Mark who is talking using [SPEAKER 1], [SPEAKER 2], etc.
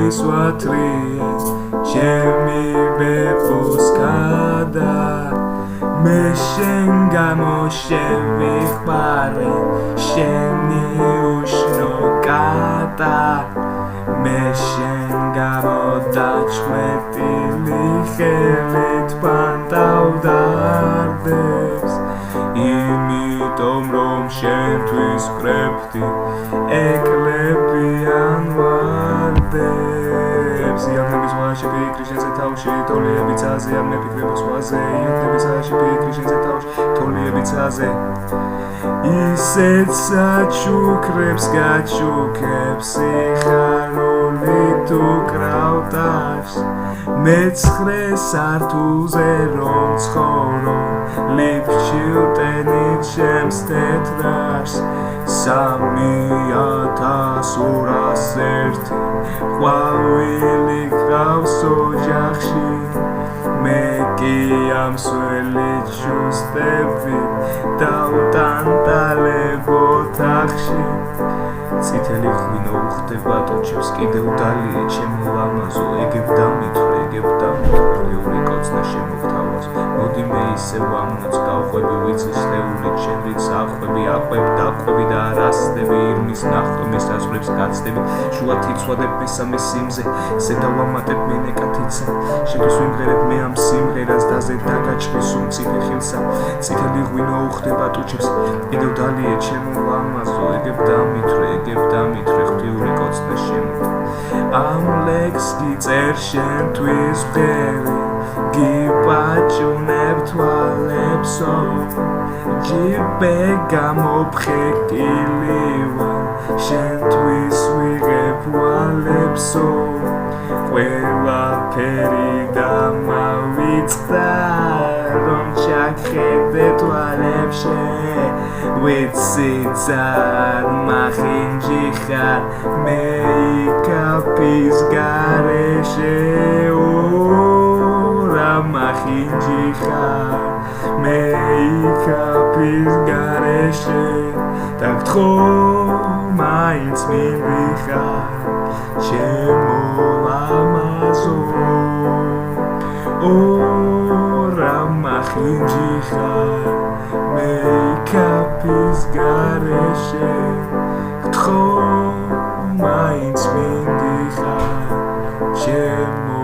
[SPEAKER 1] ჩემთვის ვათრიე ჩემი ბებოს გადა მე შენ გამო შენ ვიხმარე შენი უშნო კატა მე შენ გამო დაჩვეტილი ხელით პანტავდარდებს იმიტომ რომ შენთვის ვკრებდი ეკლებიან ვარდებს იანების ვაშე ფიქრი შენზე თავში თოლიებიც აზიან მე ფიქრობ სხვაზე იანების ვაშე ფიქრი შენზე თავში თოლიებიც აზე ისეთ საჩუქრებს გაჩუქებს სიხარული თუ კრავტავს მეცხრე სართულზე რომ ცხოვრო ლიფტში ვტენით ჩემს თეთრას 3201 ყვავილი გყავს ოჯახში მე კი ამ სველით შუსტებით დავტანტალებ ოთახში წითელი ღვინო უხდება ტუჩებს კიდევ დალიე ჩემო ლამაზო ეგებ დამითვრე ორი კოცნა შემოგთავაზ მოდი მე ისევ ამოც გავყვები ვიცი შლეულით შენ რიც აყვები დაყვები და არასდები ირმის ნახტომის დასვლებს გაცდები შუა თიცვადებ მესამე სიმზე ზედავამატებ მე ნეკათიცა შენთვის ვიმღერებ მე ამ სიმღერას დაზე დაგაჭრის უმციფე ხილსა წითელი ღვინო უხდება ტუჩებს კიდევ დალიე ჩემო ლამაზო ეგებ დამითვრე ღვთიური კოცნა შემო ამ ლექს გიწერ შენთვის ვღერი გიპაჭუნებ თვალებსო ჯიბე გამოფხეკილივა შენთვის ვიღებ ვალებსო ყველაფერი დამავიწყდა რომ ჩაგხედე თვალებში ვიცი ძარ მახინჯი ხარ მე იქაფის გარეშე მახინჯი ხარ მე იქაფის გარეშე და გთხოვ მაინც მივიხარ ჩემო ლამაზო მახინჯი ხარ მე იქაფის გარეშე გთხოვ მაინც მივიხარ ჩემო